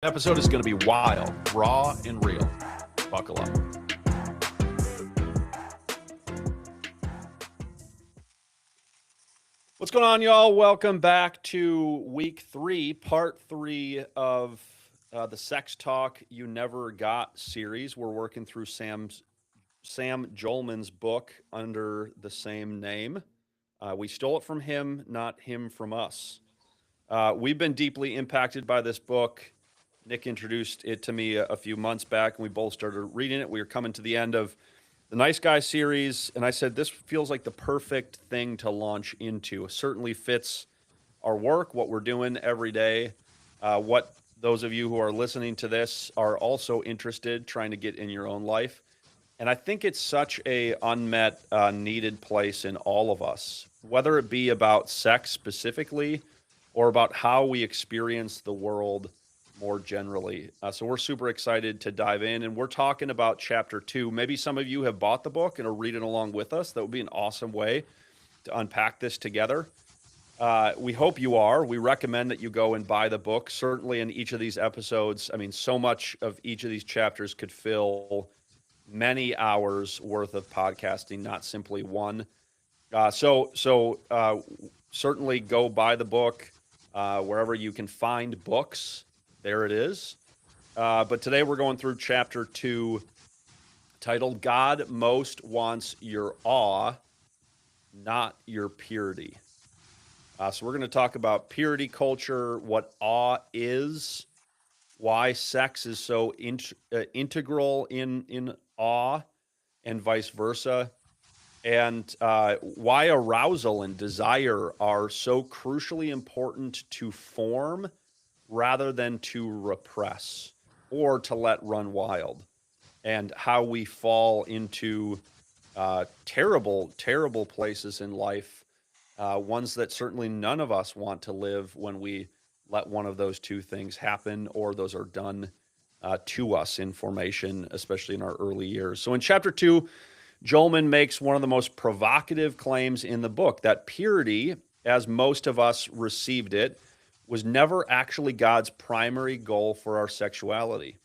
Episode is going to be wild, raw, and real. Buckle up. What's going on, y'all? Welcome back to week 3, part 3 of the Sex Talk You Never Got series. We're working through Sam Jolman's book under the same name. We stole it from him, not him from us. We've been deeply impacted by this book. Nick introduced it to me a few months back, and we both started reading it. We were coming to the end of the Nice Guy series, and I said, this feels like the perfect thing to launch into. It certainly fits our work, what we're doing every day, what those of you who are listening to this are also interested, trying to get in your own life. And I think it's such a unmet, needed place in all of us, whether it be about sex specifically or about how we experience the world more generally. So we're super excited to dive in, and we're talking about chapter 2. Maybe some of you have bought the book and are reading along with us. That would be an awesome way to unpack this together. We hope you are. We recommend that you go and buy the book. Certainly in each of these episodes, I mean, so much of each of these chapters could fill many hours worth of podcasting, not simply one. So certainly go buy the book wherever you can find books. There it is. But today we're going through chapter 2, titled God Most Wants Your Awe, Not Your Purity. So we're going to talk about purity culture, what awe is, why sex is so integral in awe, and vice versa, and why arousal and desire are so crucially important to form rather than to repress or to let run wild, and how we fall into terrible, terrible places in life, ones that certainly none of us want to live when we let one of those two things happen, or those are done to us in formation, especially in our early years. So in chapter 2, Jolman makes one of the most provocative claims in the book, that purity, as most of us received it, was never actually God's primary goal for our sexuality.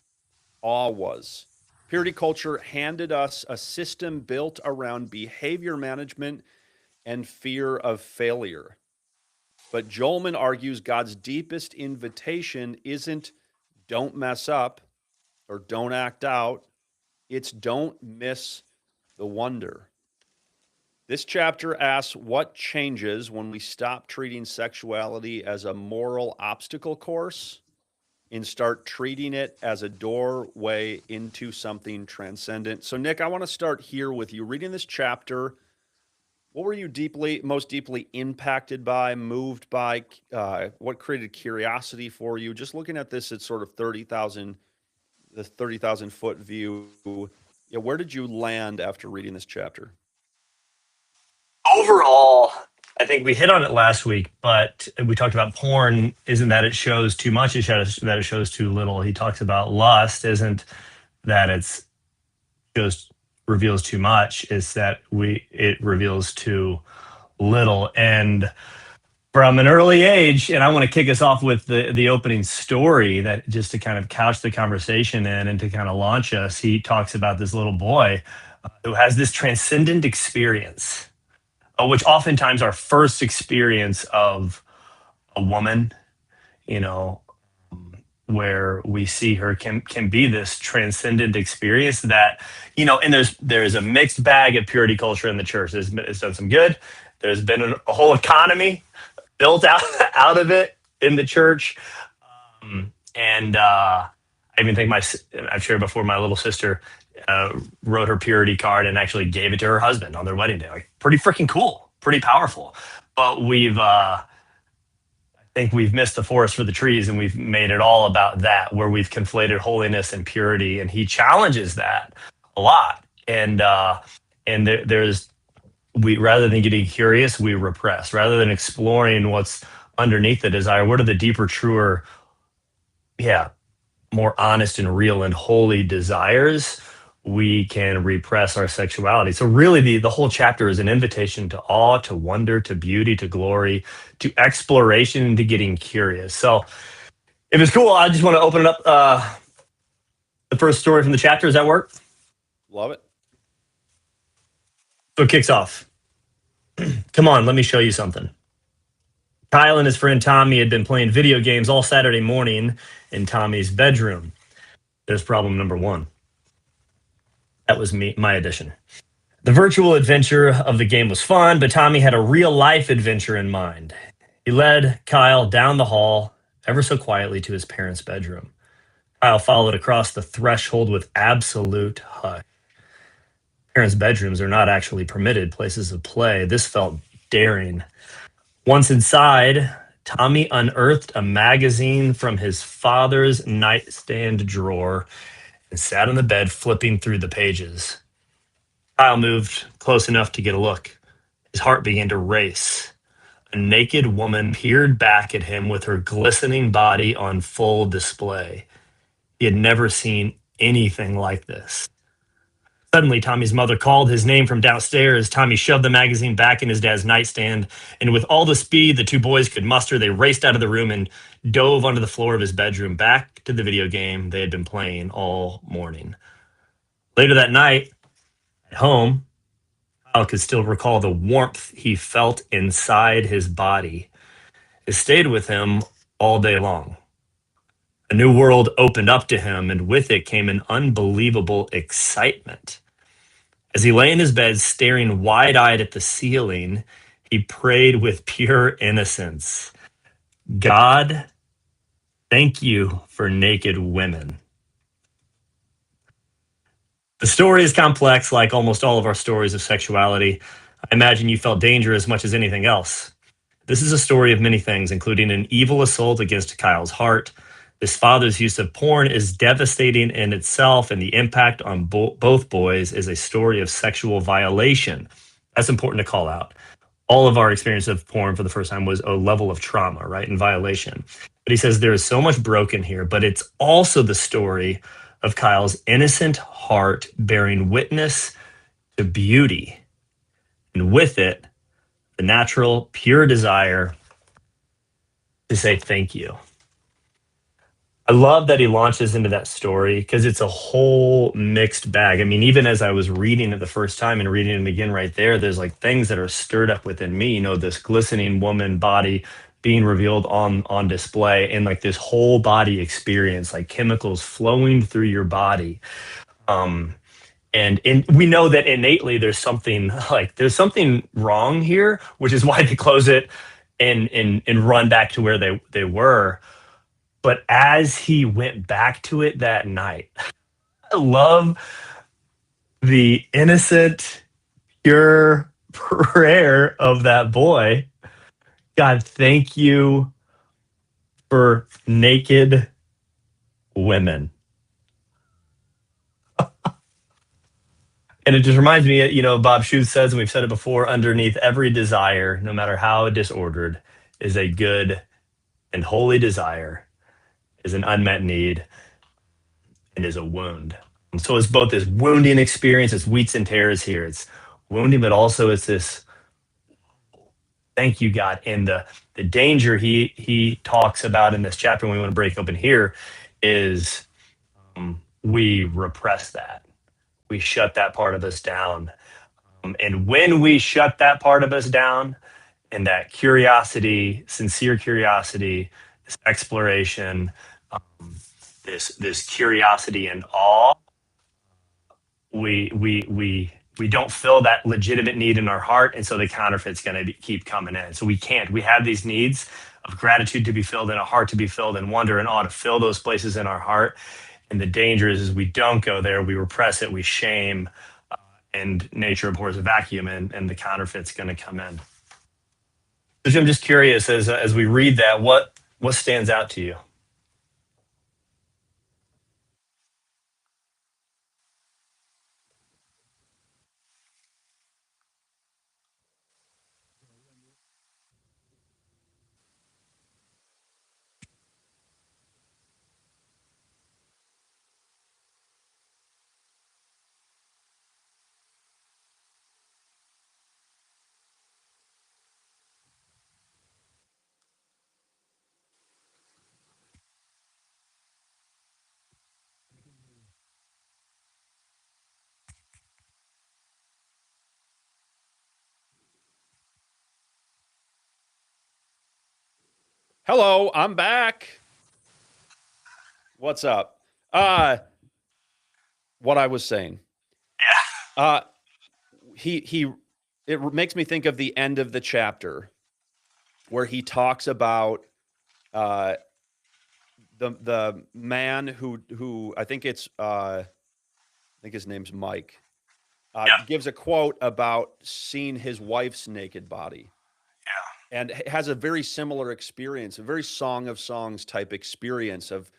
Awe was. Purity culture handed us a system built around behavior management and fear of failure. But Jolman argues God's deepest invitation isn't don't mess up or don't act out. It's don't miss the wonder. This chapter asks what changes when we stop treating sexuality as a moral obstacle course and start treating it as a doorway into something transcendent. So, Nick, I want to start here with you. Reading this chapter, what were you most deeply impacted by, moved by? What created curiosity for you? Just looking at this at sort of the 30,000 foot view. Yeah, where did you land after reading this chapter? Overall, I think we hit on it last week, but we talked about porn isn't that it shows too much, it's that it shows too little. He talks about lust isn't that it's just reveals too much, it's that it reveals too little. And from an early age, and I want to kick us off with the opening story, that just to kind of couch the conversation in and to kind of launch us. He talks about this little boy who has this transcendent experience, which oftentimes our first experience of a woman, you know, where we see her can be this transcendent experience that, and there's a mixed bag of purity culture in the church. It's done some good. There's been a whole economy built out of it in the church. And I even think I've shared before, my little sister wrote her purity card and actually gave it to her husband on their wedding day. Like, pretty freaking cool, pretty powerful. But I think we've missed the forest for the trees, and we've made it all about that, where we've conflated holiness and purity. And he challenges that a lot. And there's we rather than getting curious, we repress. Rather than exploring what's underneath the desire, what are the deeper, truer, more honest and real and holy desires, we can repress our sexuality. So really the whole chapter is an invitation to awe, to wonder, to beauty, to glory, to exploration, and to getting curious. So If it's cool, I just want to open it up. The first story from the chapter. Does that work? Love it. So it kicks off. Come on, let me show you something. Kyle and his friend Tommy had been playing video games all Saturday morning in Tommy's bedroom. There's problem number one. That was my addition. The virtual adventure of the game was fun, but Tommy had a real life adventure in mind. He led Kyle down the hall, ever so quietly, to his parents' bedroom. Kyle followed across the threshold with absolute hush. Parents' bedrooms are not actually permitted places of play. This felt daring. Once inside, Tommy unearthed a magazine from his father's nightstand drawer and sat on the bed flipping through the pages. Kyle moved close enough to get a look. His heart began to race. A naked woman peered back at him with her glistening body on full display. He had never seen anything like this. Suddenly, Tommy's mother called his name from downstairs. Tommy shoved the magazine back in his dad's nightstand, and with all the speed the two boys could muster, they raced out of the room and dove onto the floor of his bedroom, back to the video game they had been playing all morning. Later that night, at home, Kyle could still recall the warmth he felt inside his body. It stayed with him all day long. A new world opened up to him, and with it came an unbelievable excitement. As he lay in his bed, staring wide eyed at the ceiling, he prayed with pure innocence: God, thank you for naked women. The story is complex, like almost all of our stories of sexuality. I imagine you felt danger as much as anything else. This is a story of many things, including an evil assault against Kyle's heart. His father's use of porn is devastating in itself, and the impact on both boys is a story of sexual violation. That's important to call out. All of our experience of porn for the first time was a level of trauma, right, and violation. But he says there is so much broken here, but it's also the story of Kyle's innocent heart bearing witness to beauty, and with it, the natural, pure desire to say thank you. I love that he launches into that story because it's a whole mixed bag. I mean, even as I was reading it the first time and reading it again right there, there's like things that are stirred up within me, this glistening woman body being revealed on display, and like this whole body experience, like chemicals flowing through your body. And we know that innately there's something wrong here, which is why they close it and run back to where they were. But as he went back to it that night, I love the innocent, pure prayer of that boy. God, thank you for naked women. And it just reminds me, Bob Schuth says, and we've said it before, underneath every desire, no matter how disordered, is a good and holy desire, is an unmet need, and is a wound. And so it's both this wounding experience, it's wheats and tares here. It's wounding, but also it's this thank you, God. And the danger he talks about in this chapter, and we want to break open here, is we repress that. We shut that part of us down. And when we shut that part of us down, and that curiosity, sincere curiosity, this exploration, this curiosity and awe, we don't feel that legitimate need in our heart, and so the counterfeit's going to keep coming in. So we have these needs of gratitude to be filled, and a heart to be filled, and wonder and awe to fill those places in our heart. And the danger is we don't go there, we repress it, we shame, and nature abhors a vacuum, and the counterfeit's going to come in. So I'm just curious, as we read that, what stands out to you? Hello, I'm back. What's up? Uh what I was saying. Uh he it makes me think of the end of the chapter where he talks about uh the man who I think his name's Mike. Yeah, Gives a quote about seeing his wife's naked body yeah, and has a very similar experience, a very Song of Songs type experience of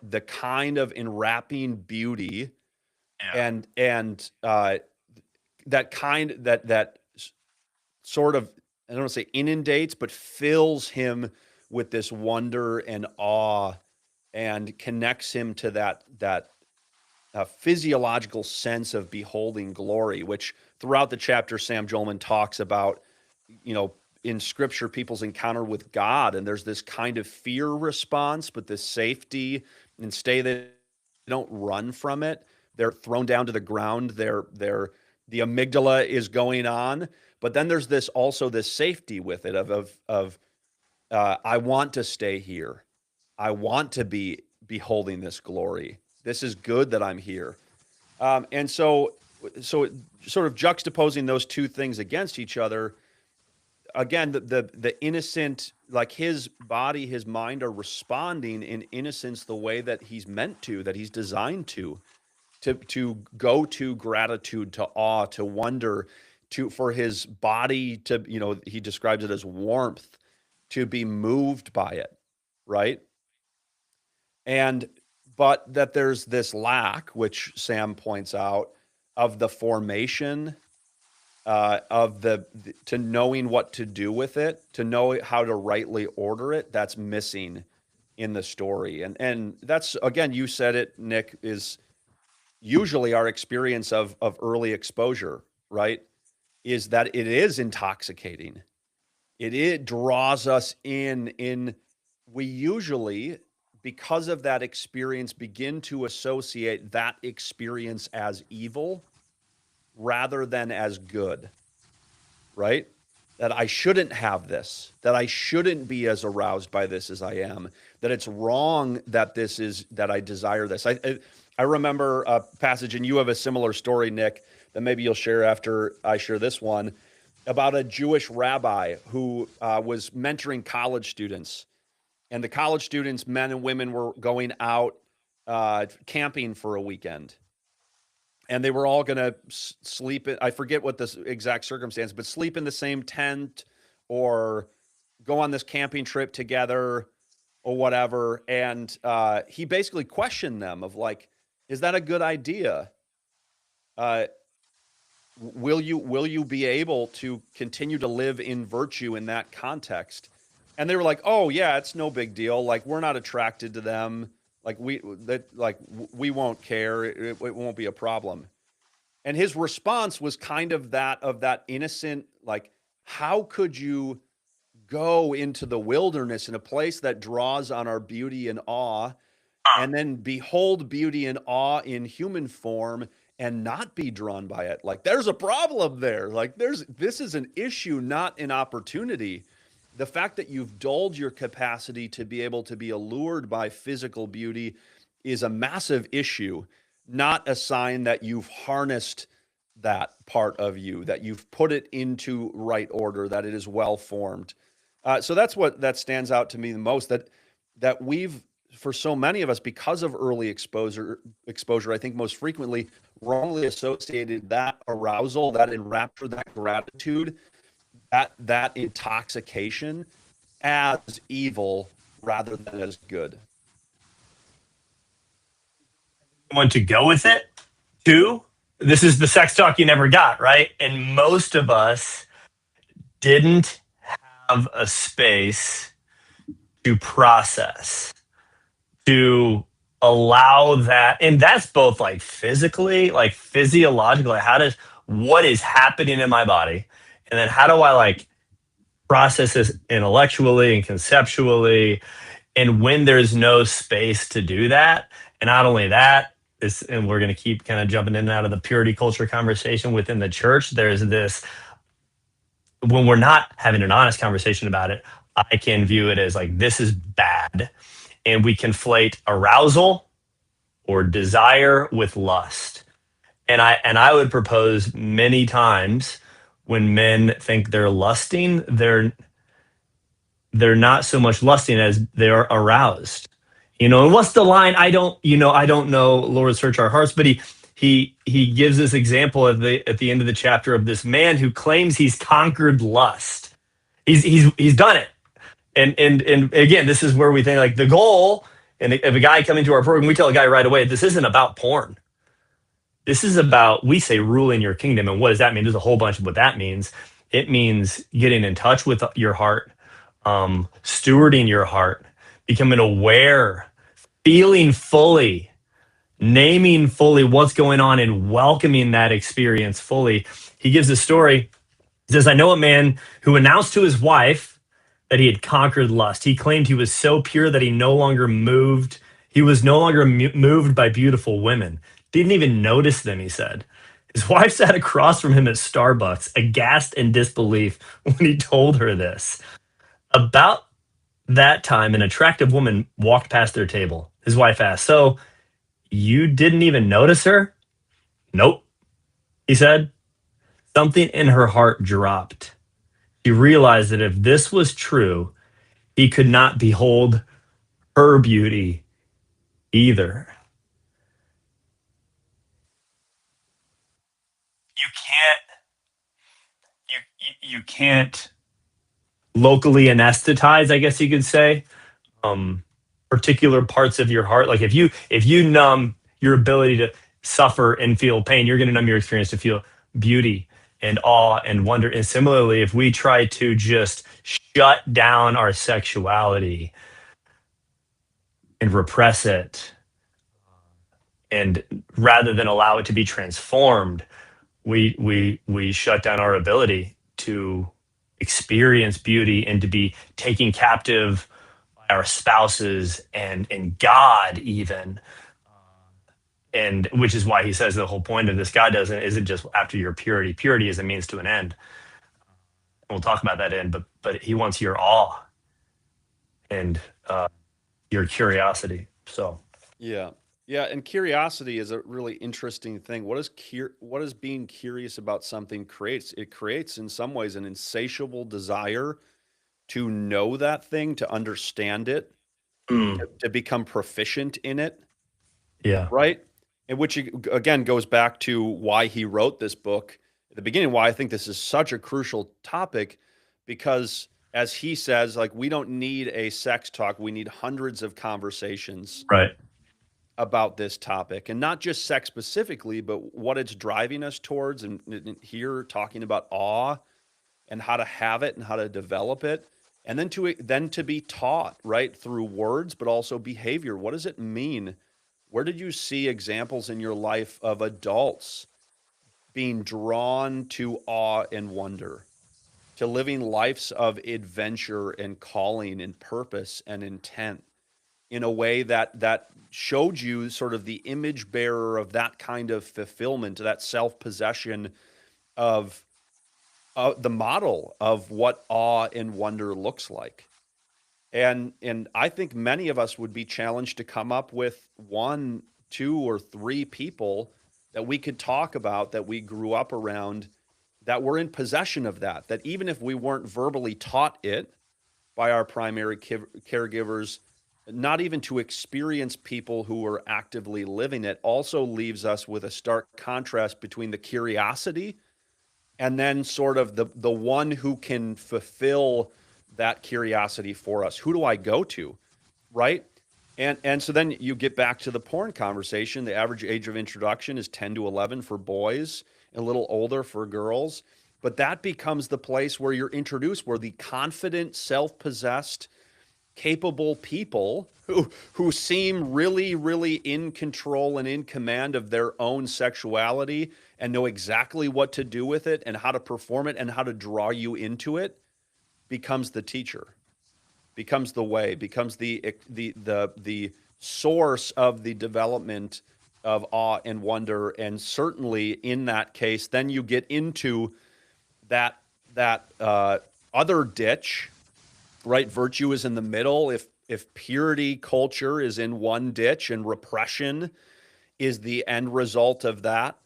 the kind of enwrapping beauty yeah. and that kind that sort of, I don't want to say inundates, but fills him with this wonder and awe and connects him to that physiological sense of beholding glory, which throughout the chapter Sam Jolman talks about, you know, in scripture, people's encounter with God, and there's this kind of fear response, but this safety and stay, they don't run from it. They're thrown down to the ground. They're the amygdala is going on, but then there's this also this safety with it of I want to stay here. I want to be beholding this glory. This is good that I'm here. And so sort of juxtaposing those two things against each other, again, the innocent, like his body, his mind are responding in innocence the way that he's meant to, that he's designed to go to gratitude, to awe, to wonder, to for his body to, you know, he describes it as warmth, to be moved by it, right? And but that there's this lack, which Sam points out, of the formation of the to knowing what to do with it, to know how to rightly order it. That's missing in the story, and that's, again, you said it, Nick, is usually our experience of early exposure, right? Is that it is intoxicating. It draws us in. We usually, because of that experience, begin to associate that experience as evil rather than as good, right? That I shouldn't have this, that I shouldn't be as aroused by this as I am, that it's wrong that this is, that I desire this. I remember a passage, and you have a similar story, Nick, that maybe you'll share after I share this one, about a Jewish rabbi who was mentoring college students. And the college students, men and women, were going out camping for a weekend, and they were all going to sleep in, I forget what this exact circumstance, but sleep in the same tent or go on this camping trip together or whatever. And he basically questioned them of like, is that a good idea? Uh, will you be able to continue to live in virtue in that context? And they were like, oh yeah, it's no big deal. Like, we're not attracted to them. We won't care. It won't be a problem. And his response was kind of that innocent, like, how could you go into the wilderness in a place that draws on our beauty and awe, and then behold beauty and awe in human form and not be drawn by it? Like, there's a problem there. Like, this is an issue, not an opportunity. The fact that you've dulled your capacity to be able to be allured by physical beauty is a massive issue, not a sign that you've harnessed that part of you, that you've put it into right order, that it is well formed. So that's what that stands out to me the most, that we've, for so many of us, because of early exposure, I think most frequently wrongly associated that arousal, that enrapture, that gratitude, that intoxication as evil rather than as good. Want to go with it? Two, this is the sex talk you never got, right? And most of us didn't have a space to process, to allow that. And that's both like physically, like physiologically, what is happening in my body? And then how do I like process this intellectually and conceptually? And when there's no space to do that, and not only that, and we're going to keep kind of jumping in and out of the purity culture conversation within the church, there's this, when we're not having an honest conversation about it, I can view it as like, this is bad. And we conflate arousal or desire with lust. And I would propose many times when men think they're lusting, they're not so much lusting as they're aroused. And what's the line? I don't know, Lord, search our hearts, but he gives this example at the end of the chapter of this man who claims he's conquered lust. He's done it. And again, this is where we think like the goal, and if a guy coming to our program, we tell a guy right away, this isn't about porn. This is about, we say, ruling your kingdom. And what does that mean? There's a whole bunch of what that means. It means getting in touch with your heart, stewarding your heart, becoming aware, feeling fully, naming fully what's going on, and welcoming that experience fully. He gives a story. He says, I know a man who announced to his wife that he had conquered lust. He claimed he was so pure that he was no longer moved by beautiful women. Didn't even notice them, he said. His wife sat across from him at Starbucks, aghast in disbelief when he told her this. About that time, an attractive woman walked past their table. His wife asked, so you didn't even notice her? Nope, he said. Something in her heart dropped. She realized that if this was true, he could not behold her beauty either. You can't locally anesthetize, I guess you could say, particular parts of your heart. Like if you numb your ability to suffer and feel pain, you're going to numb your experience to feel beauty and awe and wonder. And similarly, if we try to just shut down our sexuality and repress it, and rather than allow it to be transformed, we shut down our ability to experience beauty and to be taken captive by our spouses and God even. And which is why he says the whole point of this, God isn't just after your purity. Purity is a means to an end. And we'll talk about that but he wants your awe and your curiosity. So Yeah. Yeah, and curiosity is a really interesting thing. What is being curious about something creates? It creates in some ways an insatiable desire to know that thing, to understand it, mm, to become proficient in it, yeah, right? And which again goes back to why he wrote this book at the beginning, why I think this is such a crucial topic, because as he says, like, we don't need a sex talk, we need hundreds of conversations right. about this topic, and not just sex specifically, but what it's driving us towards. And here talking about awe and how to have it and how to develop it, and then to be taught, right, through words, but also behavior. What does it mean? Where did you see examples in your life of adults being drawn to awe and wonder, to living lives of adventure and calling and purpose and intent in a way that showed you sort of the image bearer of that kind of fulfillment, that self-possession of the model of what awe and wonder looks like? And I think many of us would be challenged to come up with one, two, or three people that we could talk about, that we grew up around, that were in possession of that even if we weren't verbally taught it by our primary caregivers, not even to experience people who are actively living it, also leaves us with a stark contrast between the curiosity and then sort of the one who can fulfill that curiosity for us. Who do I go to, right? And so then you get back to the porn conversation. The average age of introduction is 10 to 11 for boys, a little older for girls. But that becomes the place where you're introduced, where the confident, self-possessed, capable people who seem really, really in control and in command of their own sexuality and know exactly what to do with it and how to perform it and how to draw you into it, becomes the teacher, becomes the way, becomes the source of the development of awe and wonder. And certainly in that case, then you get into that other ditch right? Virtue is in the middle. If purity culture is in one ditch and repression is the end result of that,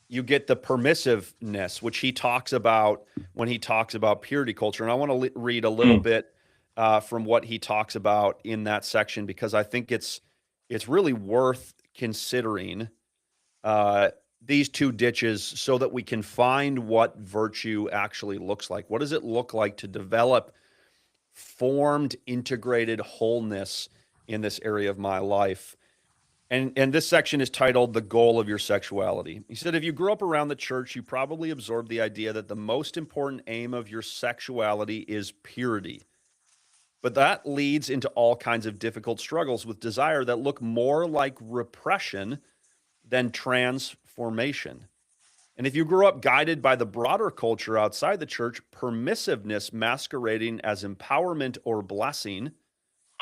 you get the permissiveness, which he talks about when he talks about purity culture. And I want to read a little bit from what he talks about in that section, because I think it's really worth considering these two ditches so that we can find what virtue actually looks like. What does it look like to develop formed, integrated wholeness in this area of my life? And this section is titled "The Goal of Your Sexuality." He said, if you grew up around the church, you probably absorbed the idea that the most important aim of your sexuality is purity. But that leads into all kinds of difficult struggles with desire that look more like repression than transformation. And if you grew up guided by the broader culture outside the church, permissiveness masquerading as empowerment or blessing,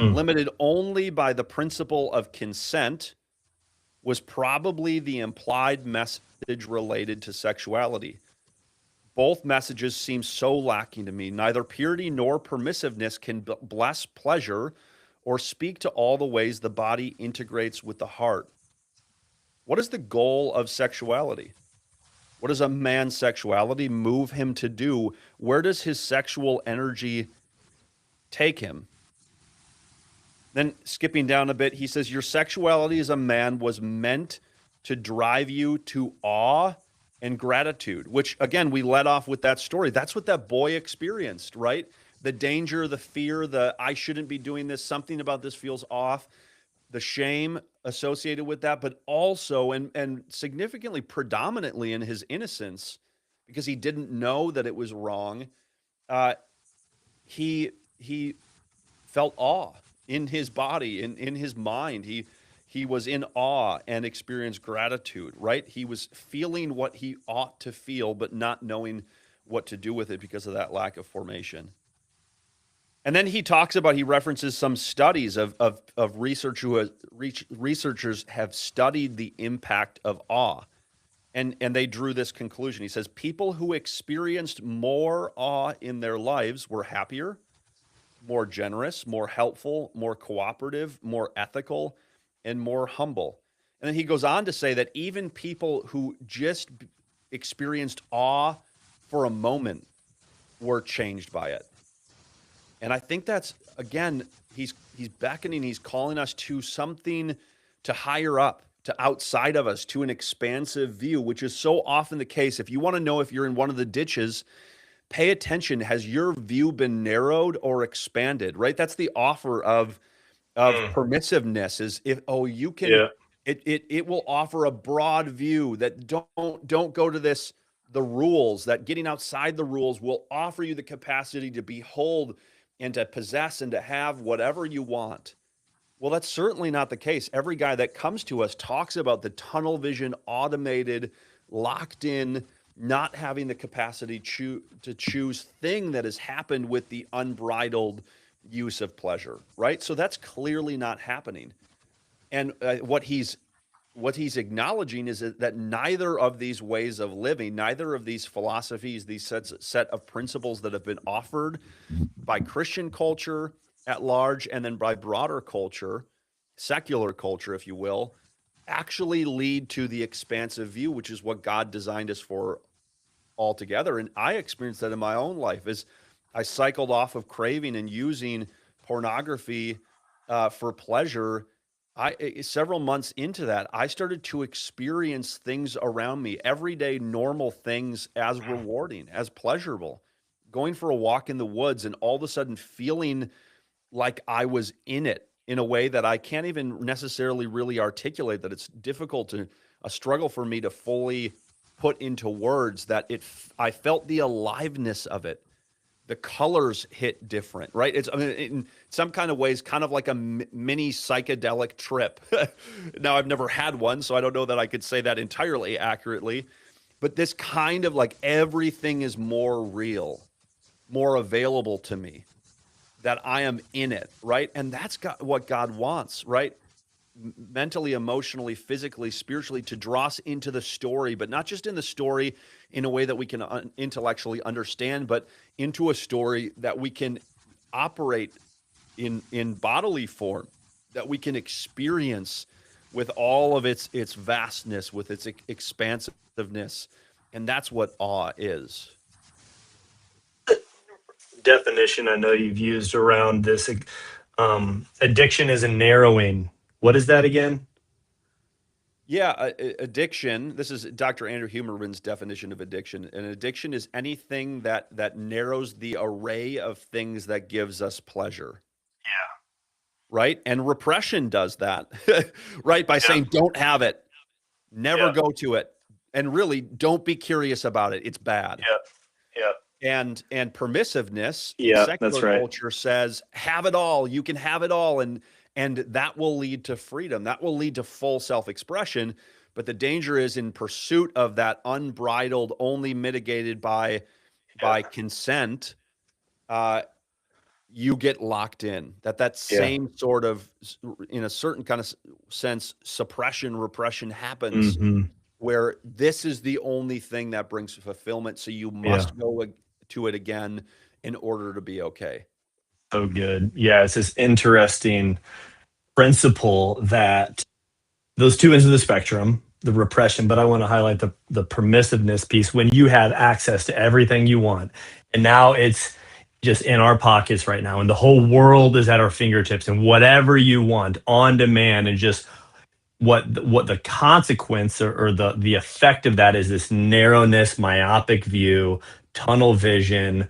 limited only by the principle of consent, was probably the implied message related to sexuality. Both messages seem so lacking to me. Neither purity nor permissiveness can bless pleasure or speak to all the ways the body integrates with the heart. What is the goal of sexuality? What does a man's sexuality move him to do? Where does his sexual energy take him? Then skipping down a bit, he says, your sexuality as a man was meant to drive you to awe and gratitude, which again, we led off with that story. That's what that boy experienced, right? The danger, the fear, the I shouldn't be doing this, something about this feels off, the shame associated with that, but also, and significantly, predominantly in his innocence, because he didn't know that it was wrong, he felt awe in his body, in his mind. He was in awe and experienced gratitude, right? He was feeling what he ought to feel, but not knowing what to do with it because of that lack of formation. And then he references some studies of researchers have studied the impact of awe. And they drew this conclusion. He says, people who experienced more awe in their lives were happier, more generous, more helpful, more cooperative, more ethical, and more humble. And then he goes on to say that even people who just experienced awe for a moment were changed by it. And I think that's, again, he's beckoning, he's calling us to something, to higher up, to outside of us, to an expansive view, which is so often the case. If you want to know if you're in one of the ditches, pay attention. Has your view been narrowed or expanded, right? That's the offer of permissiveness, is if, you can, it will offer a broad view that don't go to the rules, that getting outside the rules will offer you the capacity to behold and to possess and to have whatever you want. Well, that's certainly not the case. Every guy that comes to us talks about the tunnel vision, automated, locked in, not having the capacity to choose thing that has happened with the unbridled use of pleasure, right? So that's clearly not happening. And what he's acknowledging is that neither of these ways of living, neither of these philosophies, these set of principles that have been offered by Christian culture at large and then by broader culture, secular culture, if you will, actually lead to the expansive view, which is what God designed us for altogether. And I experienced that in my own life as I cycled off of craving and using pornography for pleasure. Several months into that, I started to experience things around me, everyday normal things, as rewarding, as pleasurable. Going for a walk in the woods and all of a sudden feeling like I was in it in a way that I can't even necessarily really articulate, that it's difficult a struggle for me to fully put into words, that I felt the aliveness of it. The colors hit different, right? In some kind of ways, kind of like a mini psychedelic trip. Now, I've never had one, so I don't know that I could say that entirely accurately, but this kind of like everything is more real, more available to me, that I am in it, right? And that's what God wants, right? Mentally, emotionally, physically, spiritually, to draw us into the story, but not just in the story in a way that we can intellectually understand, but into a story that we can operate in bodily form, that we can experience with all of its vastness, with its expansiveness, and that's what awe is. Definition I know you've used around this, addiction is a narrowing. What is that again? Yeah, addiction. This is Dr. Andrew Huberman's definition of addiction. An addiction is anything that narrows the array of things that gives us pleasure, Yeah. right? And repression does that, right? By Yeah. saying, don't have it, never Yeah. go to it, and really don't be curious about it. It's bad. Yeah. Yeah. And permissiveness, Yeah. That's secular right. culture says, have it all. You can have it all, and that will lead to freedom. That will lead to full self-expression. But the danger is in pursuit of that unbridled, only mitigated by Yeah. consent. You get locked in. That Yeah. same sort of, in a certain kind of sense, repression happens, Hmm. where this is the only thing that brings fulfillment. So you Yeah. must go to it again in order to be okay. So good. Yeah. It's this interesting principle that those two ends of the spectrum, the repression, but I want to highlight the permissiveness piece. When you have access to everything you want, and now it's just in our pockets right now, and the whole world is at our fingertips, and whatever you want on demand, and just what the consequence, or the effect of that is this narrowness, myopic view, tunnel vision,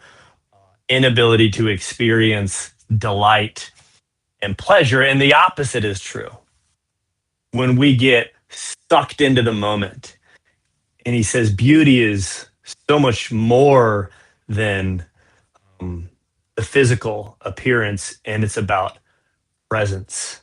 inability to experience delight and pleasure. And the opposite is true when we get sucked into the moment. And he says beauty is so much more than the physical appearance, and it's about presence,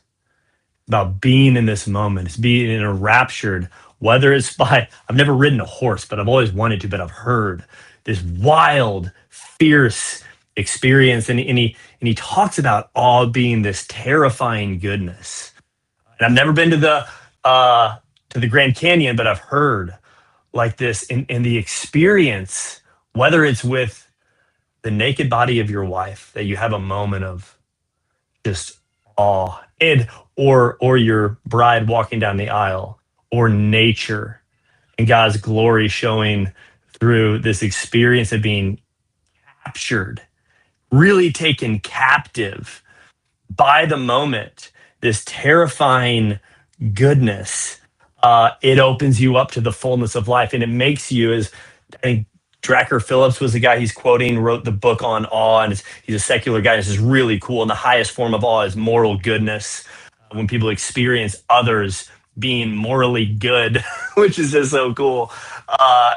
about being in this moment. It's being enraptured, whether it's by, I've never ridden a horse, but I've always wanted to, but I've heard this wild, fierce experience. And he talks about awe being this terrifying goodness. And I've never been to the Grand Canyon, but I've heard like this in the experience, whether it's with the naked body of your wife, that you have a moment of just awe, and or your bride walking down the aisle, or nature and God's glory showing through this experience of being captured, really taken captive by the moment, this terrifying goodness. It opens you up to the fullness of life, and it makes you, as I think Dracker Phillips was the guy he's quoting, wrote the book on awe, and he's a secular guy. This is really cool. And the highest form of awe is moral goodness. When people experience others being morally good, which is just so cool,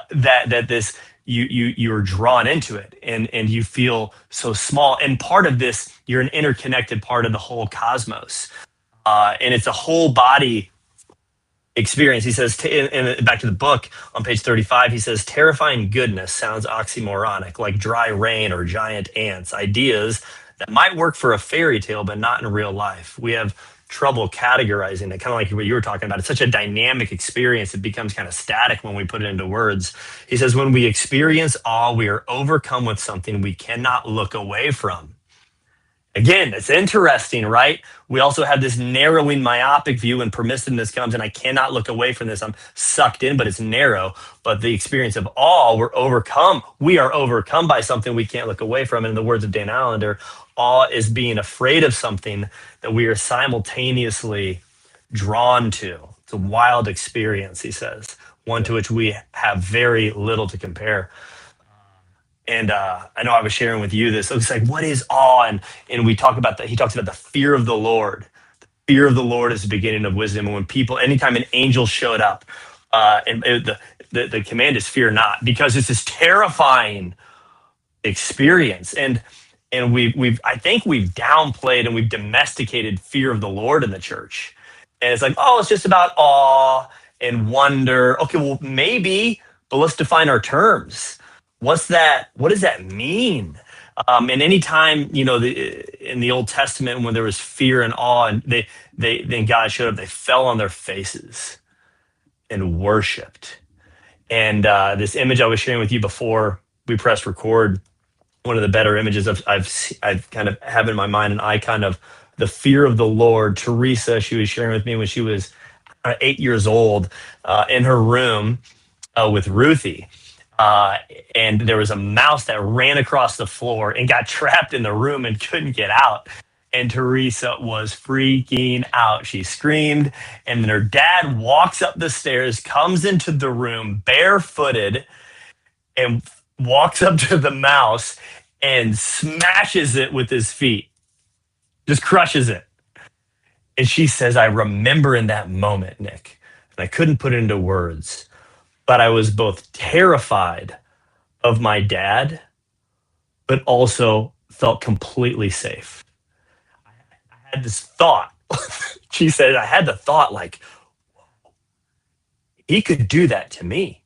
that this you're drawn into it, and you feel so small. And part of this, you're an interconnected part of the whole cosmos, and it's a whole body experience. He says, back to the book on page 35, he says, terrifying goodness sounds oxymoronic, like dry rain or giant ants, ideas that might work for a fairy tale, but not in real life. We have trouble categorizing it, kind of like what you were talking about. It's such a dynamic experience, it becomes kind of static when we put it into words. He says, when we experience awe, we are overcome with something we cannot look away from. Again, it's interesting, right? We also have this narrowing, myopic view, and permissiveness comes, and I cannot look away from this. I'm sucked in, but it's narrow. But the experience of awe, we're overcome. We are overcome by something we can't look away from. And in the words of Dan Allender, awe is being afraid of something that we are simultaneously drawn to. It's a wild experience, he says, one to which we have very little to compare. And I know I was sharing with you this. It was like, what is awe? And we talk about that. He talks about the fear of the Lord. The fear of the Lord is the beginning of wisdom. And when people, anytime an angel showed up, the command is fear not, because it's this terrifying experience. And we've I think we've downplayed and we've domesticated fear of the Lord in the church. And it's like, oh, it's just about awe and wonder. Okay, well, maybe, but let's define our terms. What's that? What does that mean? And anytime, in the Old Testament, when there was fear and awe, and then God showed up, they fell on their faces and worshipped. And this image I was sharing with you before we pressed record, one of the better images I've kind of have in my mind, and I kind of the fear of the Lord. Teresa, she was sharing with me when she was 8 years old, in her room with Ruthie. Uh, and there was a mouse that ran across the floor and got trapped in the room and couldn't get out. And Teresa was freaking out. She screamed, and then her dad walks up the stairs, comes into the room barefooted, and walks up to the mouse and smashes it with his feet, just crushes it. And she says, I remember in that moment, Nick, and I couldn't put it into words, but I was both terrified of my dad, but also felt completely safe. I had this thought. She said, I had the thought like, he could do that to me,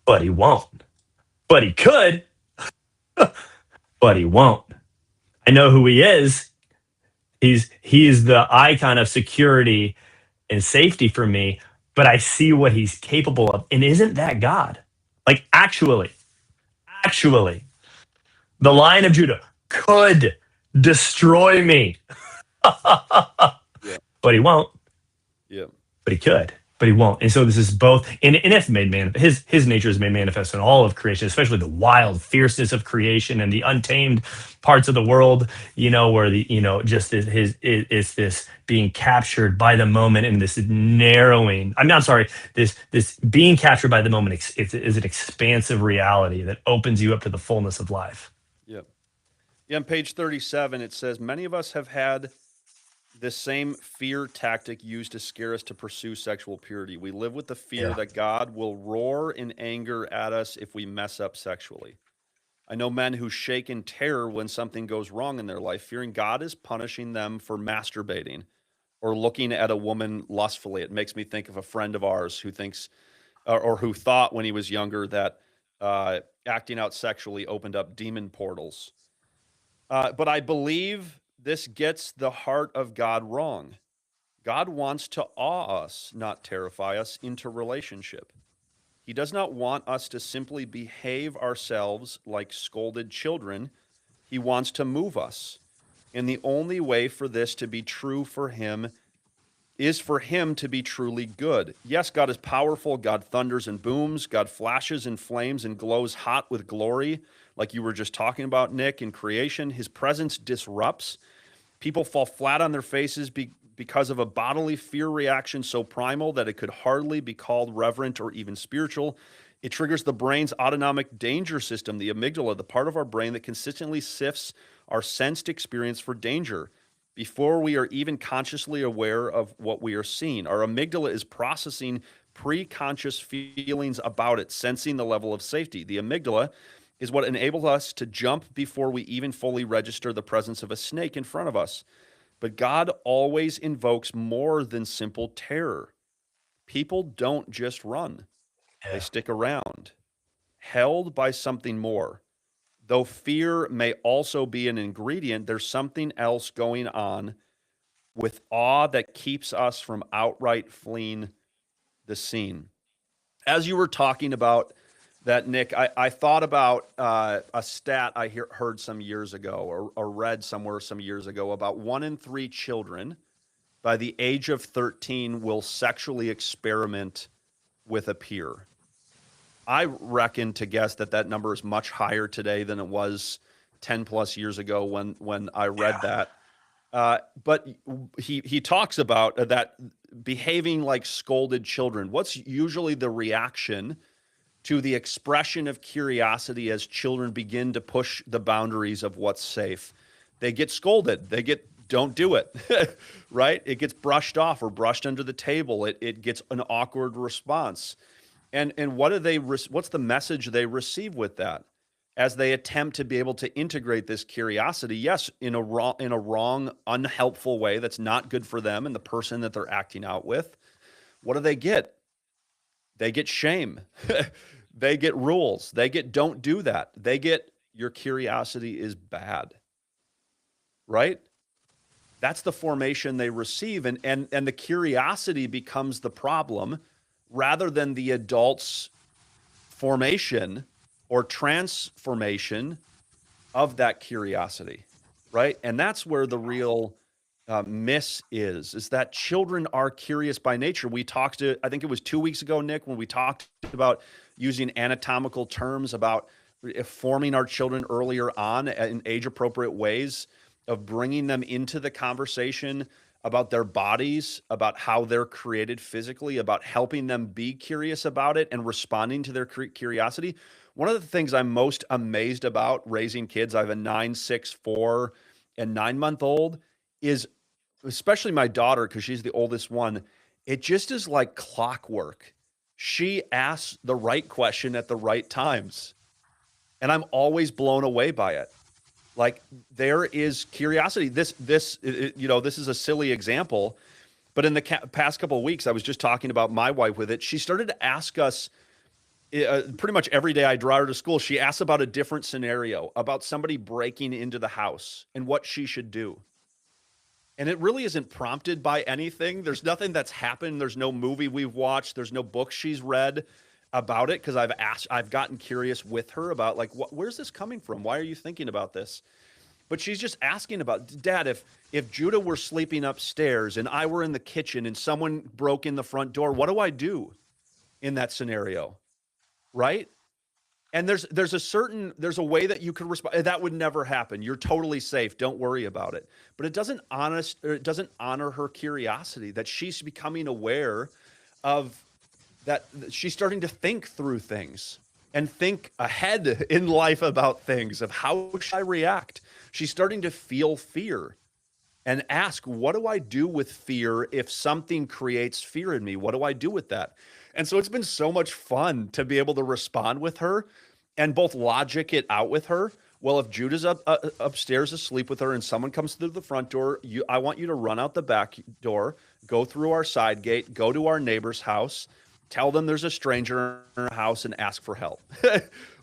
but he won't. But he could, but he won't. I know who he is. He's the icon of security and safety for me, but I see what he's capable of. And isn't that God? Like actually, the Lion of Judah could destroy me, Yeah. but he won't. Yeah. But he could, but he won't. And so this is both, and it's made man. His nature is made manifest in all of creation, especially the wild fierceness of creation and the untamed parts of the world. Where just is this being captured by the moment and this narrowing. I'm sorry. This being captured by the moment is an expansive reality that opens you up to the fullness of life. Yeah. Yeah. On page 37, it says, many of us have had this same fear tactic used to scare us to pursue sexual purity. We live with the fear that God will roar in anger at us if we mess up sexually. I know men who shake in terror when something goes wrong in their life, fearing God is punishing them for masturbating or looking at a woman lustfully. It makes me think of a friend of ours who thinks or who thought when he was younger that acting out sexually opened up demon portals. But I believe this gets the heart of God wrong. God wants to awe us, not terrify us, into relationship. He does not want us to simply behave ourselves like scolded children. He wants to move us. And the only way for this to be true for him is for him to be truly good. Yes, God is powerful. God thunders and booms. God flashes and flames and glows hot with glory, like you were just talking about, Nick, in creation. His presence disrupts. People fall flat on their faces because of a bodily fear reaction so primal that it could hardly be called reverent or even spiritual. It triggers the brain's autonomic danger system, the amygdala, the part of our brain that consistently sifts our sensed experience for danger before we are even consciously aware of what we are seeing. Our amygdala is processing pre-conscious feelings about it, sensing the level of safety. The amygdala is what enables us to jump before we even fully register the presence of a snake in front of us. But God always invokes more than simple terror. People don't just run, they stick around, held by something more. Though fear may also be an ingredient, there's something else going on with awe that keeps us from outright fleeing the scene. As you were talking about that, Nick, I thought about a stat I heard some years ago or read somewhere some years ago about 1 in 3 children by the age of 13 will sexually experiment with a peer. I reckon to guess that number is much higher today than it was 10 plus years ago when I read that. But he talks about that behaving like scolded children. What's usually the reaction to the expression of curiosity as children begin to push the boundaries of what's safe? They get scolded. Don't do it, right? It gets brushed off or brushed under the table. It gets an awkward response. And what's the message they receive with that as they attempt to be able to integrate this curiosity? Yes, in a wrong, unhelpful way that's not good for them and the person that they're acting out with. What do they get? They get shame. They get rules. They get don't do that. They get your curiosity is bad. Right? That's the formation they receive, and the curiosity becomes the problem rather than the adult's formation or transformation of that curiosity, right? And that's where the real miss is that children are curious by nature. We talked to, I think it was 2 weeks ago, Nick, when we talked about using anatomical terms about forming our children earlier on in age appropriate ways, of bringing them into the conversation about their bodies, about how they're created physically, about helping them be curious about it and responding to their curiosity. One of the things I'm most amazed about raising kids, I have a 9, 6, 4, and 9-month-old, is especially my daughter, because she's the oldest one, it just is like clockwork. She asks the right question at the right times. And I'm always blown away by it. Like, there is curiosity. This is a silly example, but in the past couple of weeks, I was just talking about my wife with it. She started to ask us pretty much every day I draw her to school. She asks about a different scenario, about somebody breaking into the house and what she should do. And it really isn't prompted by anything. There's nothing that's happened. There's no movie we've watched. There's no book she's read about it, because I've gotten curious with her about, like, where's this coming from? Why are you thinking about this? But she's just asking about, Dad, if Judah were sleeping upstairs and I were in the kitchen and someone broke in the front door, what do I do in that scenario? Right? And there's a way that you can respond. That would never happen. You're totally safe. Don't worry about it. But it doesn't honor her curiosity, that she's becoming aware of that. She's starting to think through things and think ahead in life about things, of how should I react. She's starting to feel fear and ask, what do I do with fear if something creates fear in me? What do I do with that? And so it's been so much fun to be able to respond with her and both logic it out with her. Well, if Judah's upstairs asleep with her and someone comes through the front door, I want you to run out the back door, go through our side gate, go to our neighbor's house, tell them there's a stranger in her house and ask for help,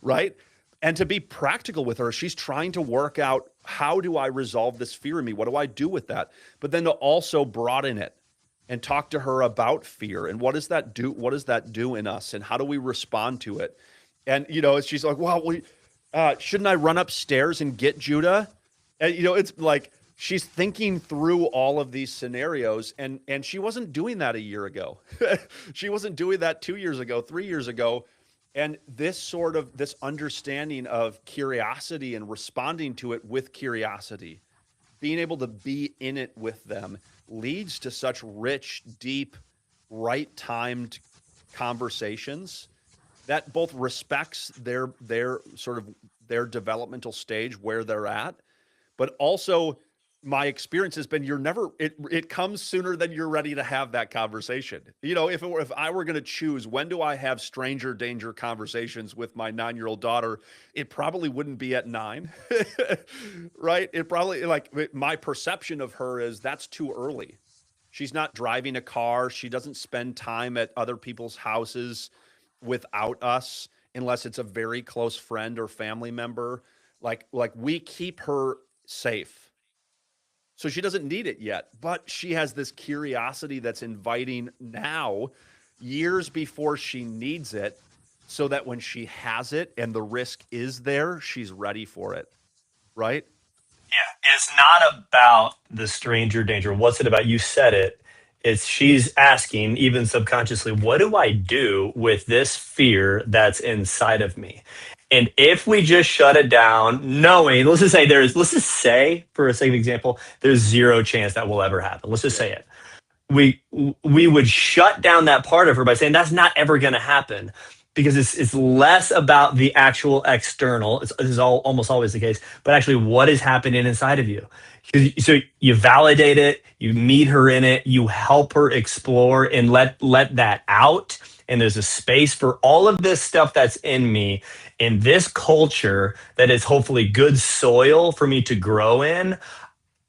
right? And to be practical with her, she's trying to work out, how do I resolve this fear in me? What do I do with that? But then to also broaden it and talk to her about fear and what does that do? What does that do in us? And how do we respond to it? And, she's like, well, shouldn't I run upstairs and get Judah? And, it's like she's thinking through all of these scenarios, and she wasn't doing that a year ago. She wasn't doing that 2 years ago, 3 years ago. And this understanding of curiosity and responding to it with curiosity, being able to be in it with them, leads to such rich, deep, right-timed conversations that both respects their developmental stage, where they're at, but also my experience has been it comes sooner than you're ready to have that conversation. If I were going to choose, when do I have stranger danger conversations with my 9-year-old daughter, it probably wouldn't be at 9, right? It probably, my perception of her is that's too early. She's not driving a car. She doesn't spend time at other people's houses without us, unless it's a very close friend or family member. Like we keep her safe. So she doesn't need it yet, but she has this curiosity that's inviting now, years before she needs it, so that when she has it and the risk is there, she's ready for it, right? Yeah, it's not about the stranger danger. What's it about? You said it. It's she's asking, even subconsciously, what do I do with this fear that's inside of me? And if we just shut it down, knowing, let's just say, for a sake of example, there's zero chance that will ever happen. Let's just say it. We would shut down that part of her by saying that's not ever going to happen, because it's less about the actual external. This is almost always the case, but actually what is happening inside of you. So you validate it, you meet her in it, you help her explore and let that out. And there's a space for all of this stuff that's in me, in this culture that is hopefully good soil for me to grow in,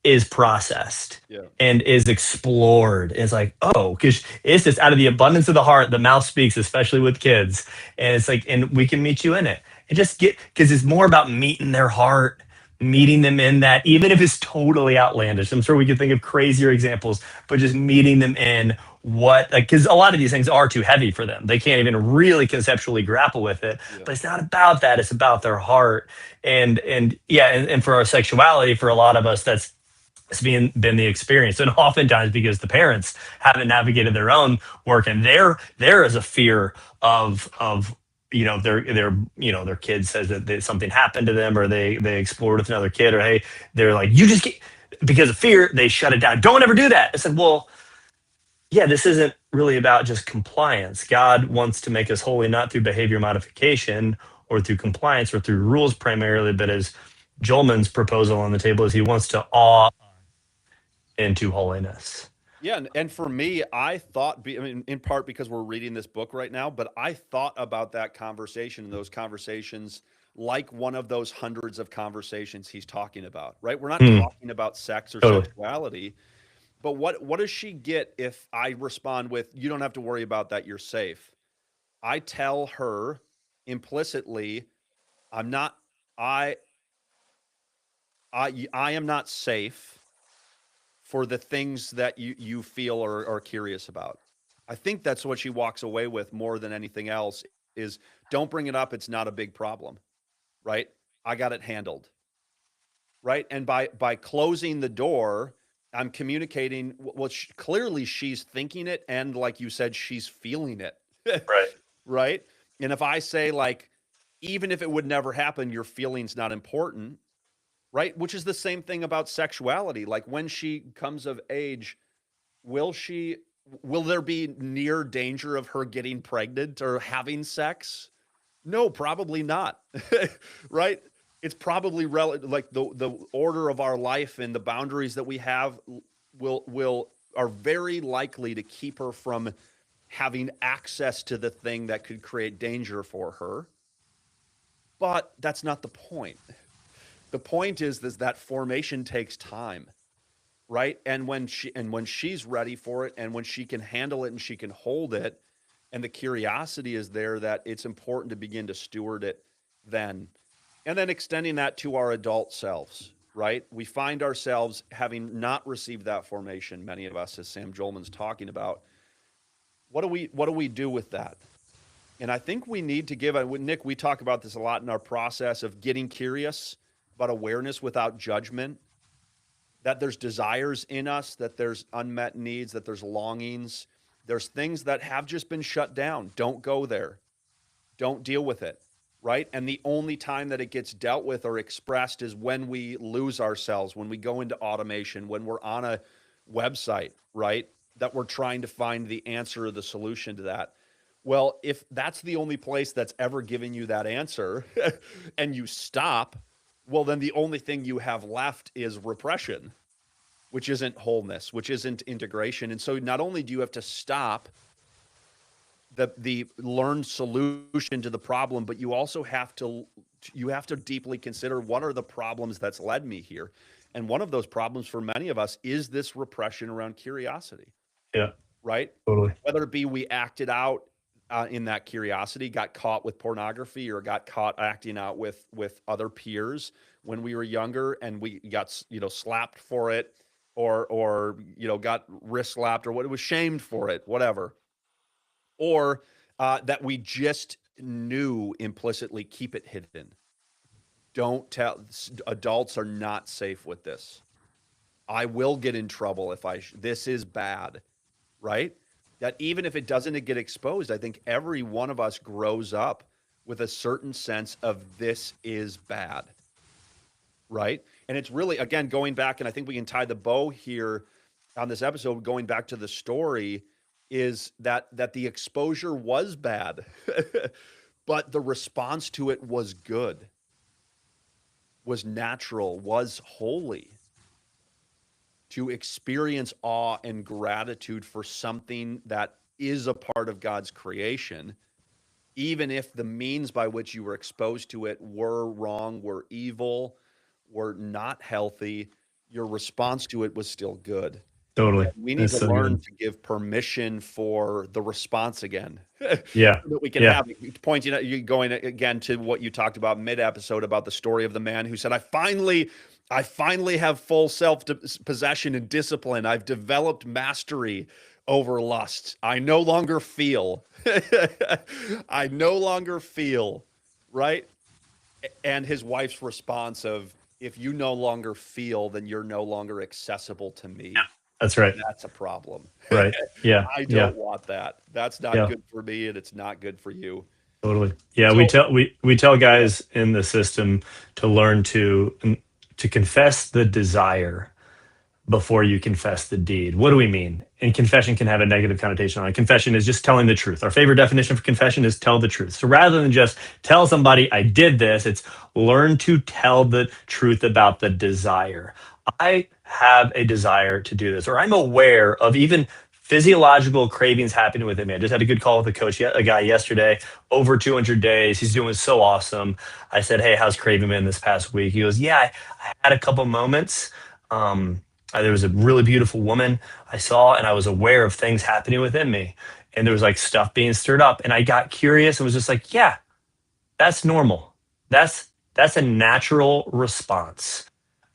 is processed and is explored. It's like, oh, because it's just out of the abundance of the heart, the mouth speaks, especially with kids. And it's like, and we can meet you in it. And just because it's more about meeting their heart, meeting them in that, even if it's totally outlandish. I'm sure we could think of crazier examples, but just meeting them in what, because a lot of these things are too heavy for them. They can't even really conceptually grapple with it. Yeah. But it's not about that. It's about their heart. And yeah, and for our sexuality, for a lot of us, that's it's been the experience, and oftentimes because the parents haven't navigated their own work, and there is a fear of their kid says that something happened to them, or they explored with another kid, or hey, they're like, you just get, because of fear they shut it down, don't ever do that. I said, well, yeah, this isn't really about just compliance. God wants to make us holy, not through behavior modification or through compliance or through rules primarily, but as Jolman's proposal on the table is, he wants to awe into holiness. Yeah, and for me, I thought, I mean, in part because we're reading this book right now, but I thought about that conversation and those conversations like one of those hundreds of conversations he's talking about, right? We're not Hmm, talking about sex or totally. sexuality, but what does she get if I respond with, "You don't have to worry about that, you're safe"? I tell her implicitly, I'm not, I, I am not safe for the things that you feel or are curious about. I think that's what she walks away with more than anything else is, don't bring it up. It's not a big problem, right? I got it handled, right? And by closing the door, I'm communicating well, clearly she's thinking it, and like you said, she's feeling it. Right. Right? And if I say, like, even if it would never happen, your feelings not important, right? Which is the same thing about sexuality. Like, when she comes of age, will she will there be near danger of her getting pregnant or having sex? No, probably not. Right? It's probably like the order of our life and the boundaries that we have will are very likely to keep her from having access to the thing that could create danger for her. But that's not the point. The point is that formation takes time, right? And when she's ready for it, and when she can handle it and she can hold it, and the curiosity is there, that it's important to begin to steward it then. And then extending that to our adult selves, right? We find ourselves having not received that formation, many of us, as Sam Jolman's talking about. What do we do with that? And I think we need to give, Nick, we talk about this a lot in our process of getting curious about awareness without judgment, that there's desires in us, that there's unmet needs, that there's longings, there's things that have just been shut down. Don't go there. Don't deal with it, right? And the only time that it gets dealt with or expressed is when we lose ourselves, when we go into automation, when we're on a website, right? That we're trying to find the answer or the solution to that. Well, if that's the only place that's ever giving you that answer and you stop, well, then the only thing you have left is repression, which isn't wholeness, which isn't integration. And so not only do you have to stop the learned solution to the problem, but you also have to deeply consider, what are the problems that's led me here. And one of those problems for many of us is this repression around curiosity, Yeah, right? totally. Whether it be we acted out in that curiosity, got caught with pornography, or got caught acting out with other peers when we were younger, and we got slapped for it, or got wrist slapped, or what, it was shamed for it, whatever. Or that we just knew implicitly, keep it hidden. Don't tell. Adults are not safe with this. I will get in trouble if this is bad, right? That even if it doesn't get exposed, I think every one of us grows up with a certain sense of this is bad, right? And it's really, again, going back, and I think we can tie the bow here on this episode, going back to the story, is that the exposure was bad, but the response to it was good, was natural, was holy. To experience awe and gratitude for something that is a part of God's creation, even if the means by which you were exposed to it were wrong, were evil, were not healthy, your response to it was still good. Totally. We need That's to so learn good. to give permission for the response again. Yeah. That we can Yeah. have pointing at you going again to what you talked about mid episode about the story of the man who said, I finally have full self possession and discipline. I've developed mastery over lust. I no longer feel. I no longer feel, right? And his wife's response of, if you no longer feel, then you're no longer accessible to me. That's right. That's a problem. Right. Yeah. I Yeah. don't want that. That's not Yeah. good for me, and it's not good for you. Totally. Yeah. So, We tell guys in the system to learn to confess the desire before you confess the deed. What do we mean? And confession can have a negative connotation on it. Confession is just telling the truth. Our favorite definition for confession is tell the truth. So rather than just tell somebody I did this, it's learn to tell the truth about the desire. I have a desire to do this, or I'm aware of even physiological cravings happening within me. I just had a good call with a guy yesterday, over 200 days. He's doing so awesome. I said, hey, how's craving been this past week? He goes, yeah, I had a couple moments. There was a really beautiful woman I saw, and I was aware of things happening within me. And there was like stuff being stirred up. And I got curious and was just like, yeah, that's normal. That's a natural response.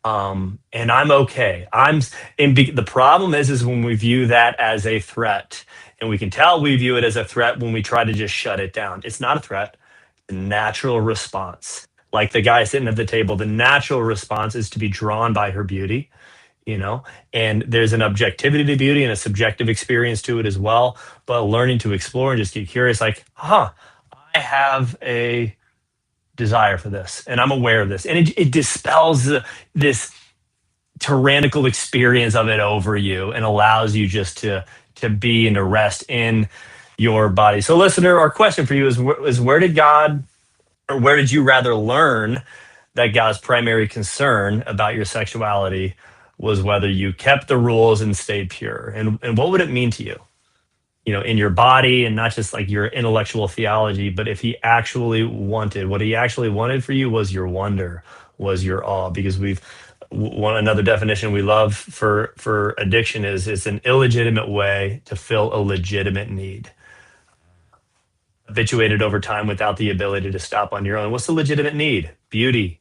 And I'm okay. The problem is when we view that as a threat, and we can tell we view it as a threat when we try to just shut it down. It's not a threat, it's a natural response. Like the guy sitting at the table, the natural response is to be drawn by her beauty, you know, and there's an objectivity to beauty and a subjective experience to it as well. But learning to explore and just get curious, like, I have a desire for this and I'm aware of this, and it dispels this tyrannical experience of it over you and allows you just to be and to rest in your body. So listener, our question for you is where did God, or where did you rather learn that God's primary concern about your sexuality was whether you kept the rules and stayed pure? And what would it mean to you? You know, in your body, and not just like your intellectual theology, but if he actually wanted, what he actually wanted for you was your wonder, was your awe. Because one another definition we love for addiction is it's an illegitimate way to fill a legitimate need, habituated over time without the ability to stop on your own. What's the legitimate need? Beauty,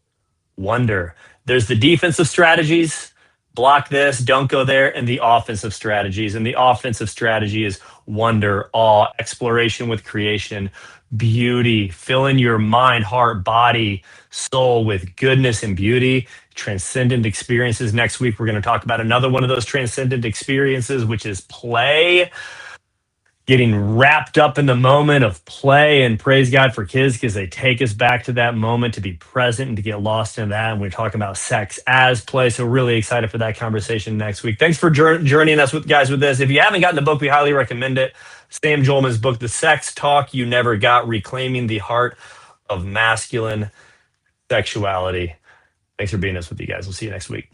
wonder. There's the defensive strategies, block this, don't go there, and the offensive strategies. And the offensive strategy is wonder, awe, exploration with creation, beauty, filling your mind, heart, body, soul with goodness and beauty, transcendent experiences. Next week, we're going to talk about another one of those transcendent experiences, which is play, getting wrapped up in the moment of play. And praise God for kids, because they take us back to that moment to be present and to get lost in that. And we're talking about sex as play. So really excited for that conversation next week. Thanks for journeying us with this. If you haven't gotten the book, we highly recommend it. Sam Jolman's book, The Sex Talk You Never Got, Reclaiming the Heart of Masculine Sexuality. Thanks for being us with you guys. We'll see you next week.